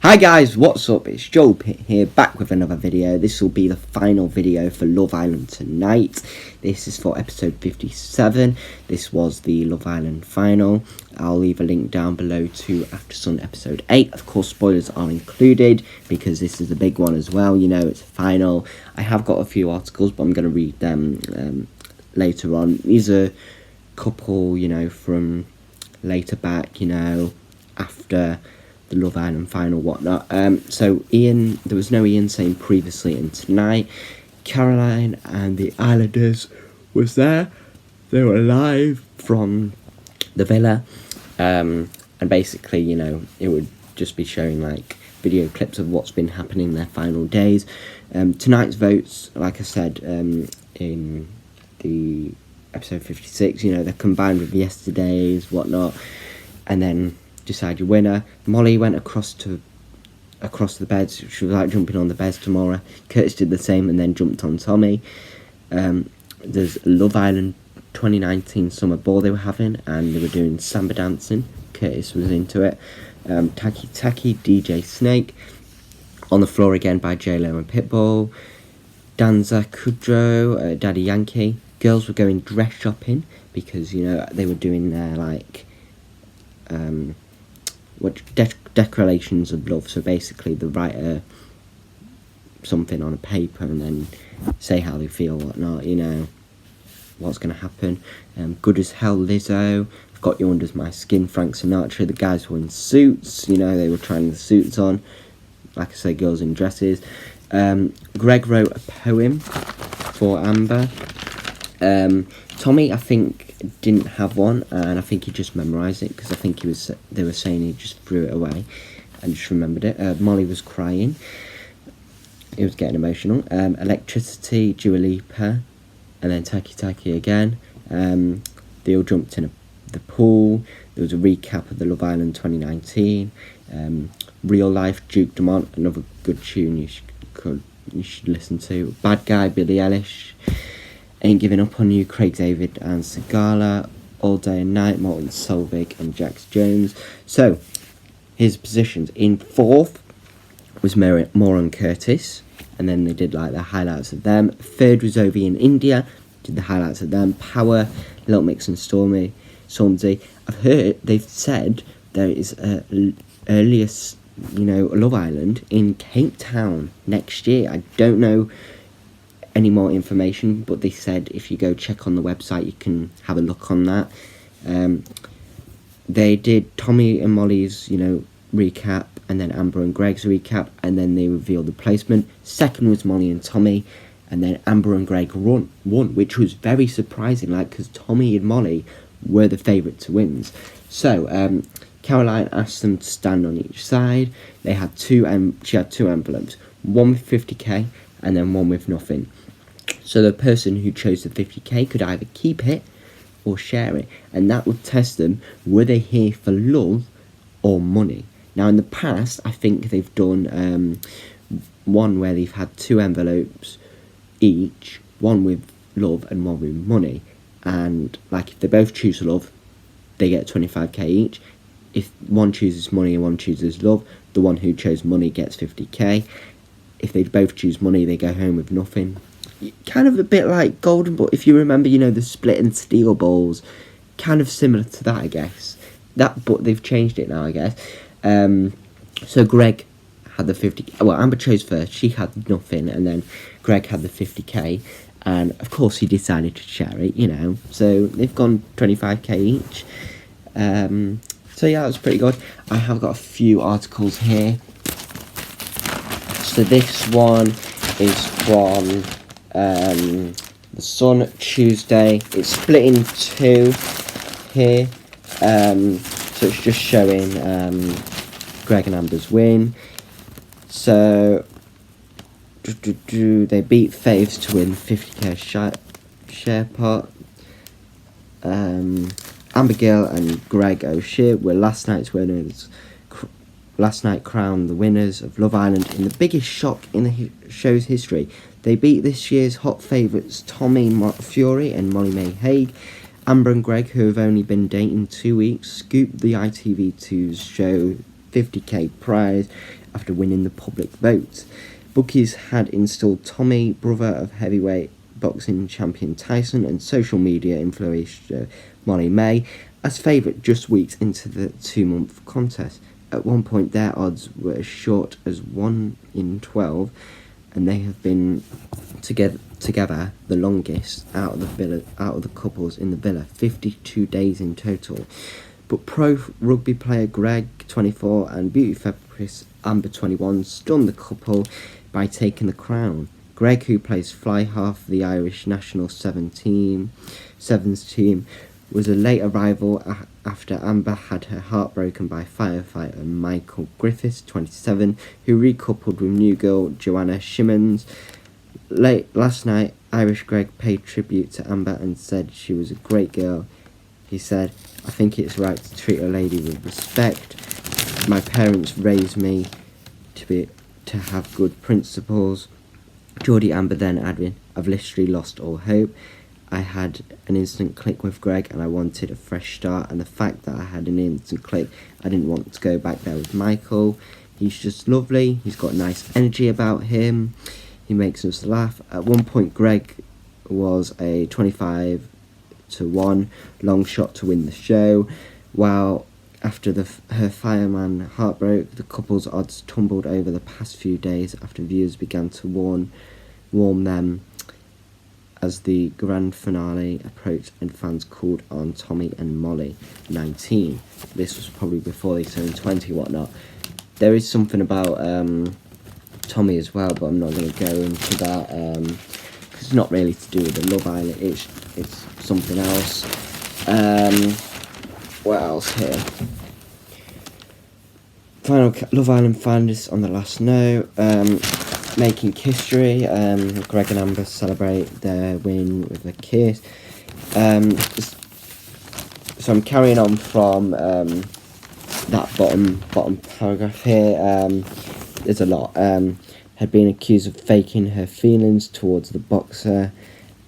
Hi guys, what's up? It's Joel Pitt here, back with another video. This will be the final video for Love Island tonight. This is for episode 57. This was the Love Island final. I'll leave a link down below to After Sun episode 8. Of course, spoilers are included because this is a big one as well. You know, it's a final. I have got a few articles, but I'm going to read them later on. These are a couple, you know, from later back, you know, after the Love Island final, whatnot. So Ian, there was no Ian saying previously, and tonight Caroline and the Islanders was there. They were live from the villa, and basically, you know, it would just be showing like video clips of what's been happening in their final days. Tonight's votes, like I said, in the episode 56, you know, they're combined with yesterday's, whatnot, and then decide your winner. Molly went across the beds. She was like jumping on the beds tomorrow. Curtis did the same and then jumped on Tommy. There's Love Island 2019 summer ball they were having, and they were doing samba dancing. Curtis was into it. Taki Taki, DJ Snake, On the Floor Again by J-Lo and Pitbull. Danza Kudrow, Daddy Yankee. Girls were going dress shopping because, you know, they were doing their like declarations of love. So basically they write something on a paper and then say how they feel, whatnot, you know, what's going to happen. Good as Hell, Lizzo, I've Got You Under My Skin, Frank Sinatra. The guys were in suits, you know, they were trying the suits on. Like I say, girls in dresses. Greg wrote a poem for Amber. Tommy, I think, didn't have one, and I think he just memorised it because I think they were saying he just threw it away and just remembered it. Molly was crying. He was getting emotional. Electricity, Dua Lipa, and then Taki Taki again. They all jumped in the pool. There was a recap of the Love Island 2019. Real Life, Duke Dumont, another good tune you should listen to. Bad Guy, Billie Eilish. Ain't Giving Up On You, Craig David and Sigala. All Day and Night, Martin Solveig and Jax Jones. So, his positions. In fourth was Moran Curtis, and then they did like the highlights of them. Third was Ovi in India, did the highlights of them. Power, Little Mix and Stormzy. I've heard, they've said there is a earliest, you know, Love Island in Cape Town next year. I don't know any more information, but they said if you go check on the website you can have a look on that. They did Tommy and Molly's, you know, recap, and then Amber and Greg's recap, and then they revealed the placement. Second was Molly and Tommy, and then Amber and Greg won, which was very surprising, like, because Tommy and Molly were the favourite to win. So Caroline asked them to stand on each side. They had she had two envelopes, one with 50k and then one with nothing. So the person who chose the 50k could either keep it or share it, and that would test them, were they here for love or money. Now in the past, I think they've done one where they've had two envelopes each, one with love and one with money, and like if they both choose love, they get 25k each. If one chooses money and one chooses love, the one who chose money gets 50k. If they both choose money, they go home with nothing. Kind of a bit like Golden Ball. If you remember, you know, the split and steel balls. Kind of similar to that, I guess. But they've changed it now, I guess. So Greg had the 50k. Well, Amber chose first. She had nothing. And then Greg had the 50k. And, of course, he decided to share it, you know. So they've gone 25k each. So, yeah, that was pretty good. I have got a few articles here. So this one is from The Sun, Tuesday. It's split in two here. So it's just showing Greg and Amber's win. So they beat Faves to win 50k share pot. Amber Gill and Greg O'Shea were last night's winners. Last night crowned the winners of Love Island in the biggest shock in the show's history. They beat this year's hot favourites Tommy Fury and Molly May Hague. Amber and Greg, who have only been dating 2 weeks, scooped the ITV2's show 50k prize after winning the public vote. Bookies had installed Tommy, brother of heavyweight boxing champion Tyson, and social media influencer Molly May, as favourite just weeks into the 2-month contest. At one point their odds were as short as 1 in 12, and they have been together the longest out of the couples in the villa, 52 days in total. But pro rugby player Greg, 24, and beauty therapist Amber, 21, stunned the couple by taking the crown. Greg, who plays fly half of the Irish national sevens team, was a late arrival after Amber had her heart broken by firefighter Michael Griffiths, 27, who recoupled with new girl Joanna Shimmons. Late last night, Irish Greg paid tribute to Amber and said she was a great girl. He said, "I think it's right to treat a lady with respect. My parents raised me to have good principles." Geordie Amber then added, "I've literally lost all hope. I had an instant click with Greg and I wanted a fresh start, and the fact that I had an instant click, I didn't want to go back there with Michael. He's just lovely. He's got nice energy about him. He makes us laugh." At one point, Greg was a 25-1 long shot to win the show, while after her fireman heart broke, the couple's odds tumbled over the past few days after viewers began to warm them as the grand finale approached and fans called on Tommy and Molly, 19. This was probably before they turned 20 whatnot. There is something about Tommy as well, but I'm not going to go into that because it's not really to do with the Love Island. It's something else. What else here? Final Love Island finalists on the last note. Making history. Greg and Amber celebrate their win with a kiss. So I'm carrying on from that bottom paragraph here. There's a lot. Had been accused of faking her feelings towards the boxer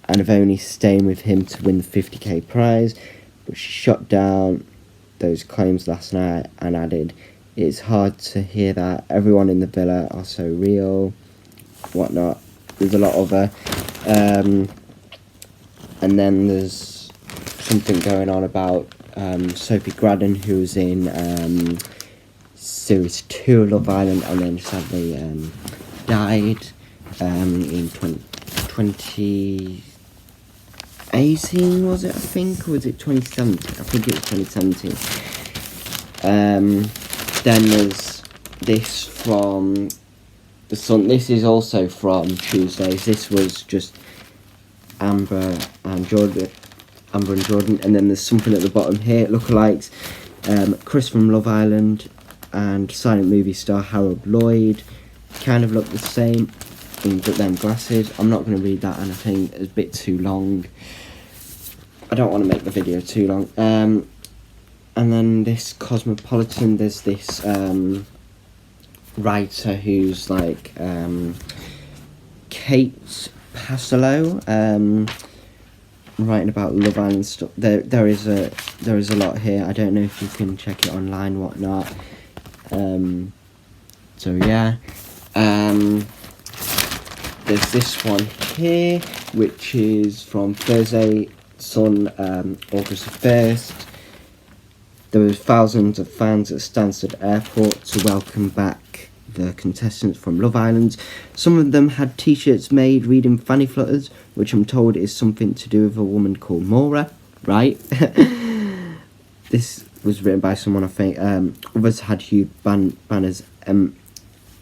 and of only staying with him to win the 50k prize, but she shot down those claims last night and added, "It's hard to hear that. Everyone in the villa are so real," whatnot. There's a lot of and then there's something going on about Sophie Graddon, who was in series 2 of Love Island and then sadly died in 2018, was it, I think, or was it 2017? I think it was 2017. Then there's this from The Sun. This is also from Tuesdays. This was just Amber and Jordan, and then there's something at the bottom here, lookalikes. Chris from Love Island and silent movie star Harold Lloyd kind of look the same, but then glasses. I'm not going to read that, and I think it's a bit too long. I don't want to make the video too long. And then this Cosmopolitan, there's this writer who's like Kate Paslow, writing about Love Island stuff. There is a lot here. I don't know if you can check it online, whatnot. So yeah. There's this one here, which is from Thursday Sun, August 1st. There were thousands of fans at Stansted Airport to welcome back the contestants from Love Island. Some of them had t-shirts made reading Fanny Flutters, which I'm told is something to do with a woman called Maura, right? This was written by someone, I think. Others had huge banners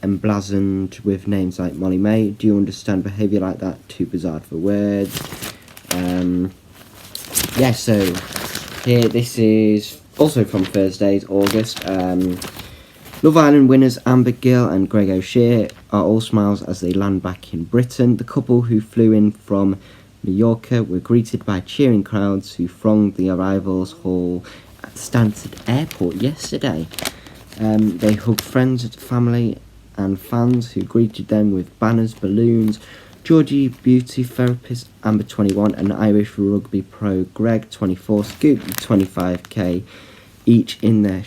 emblazoned with names like Molly May. Do you understand behaviour like that? Too bizarre for words. Yeah, so here, this is also from Thursdays, August. Love Island winners Amber Gill and Greg O'Shea are all smiles as they land back in Britain. The couple who flew in from Mallorca were greeted by cheering crowds who thronged the arrivals hall at Stansted Airport yesterday. They hugged friends, family and fans who greeted them with banners, balloons. Geordie beauty therapist Amber, 21, and Irish rugby pro Greg, 24, scooped the 25k each in their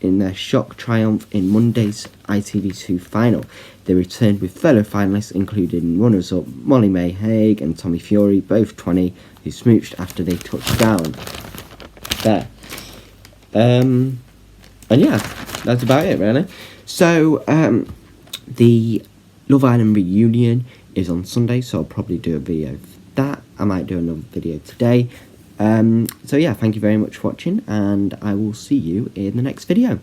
in their shock triumph in Monday's ITV2 final. They returned with fellow finalists including runners-up Molly May Hague and Tommy Fury, both 20, who smooched after they touched down. There. And yeah, that's about it really. So the Love Island reunion is on Sunday, so I'll probably do a video for that. I might do another video today. So yeah, thank you very much for watching, and I will see you in the next video.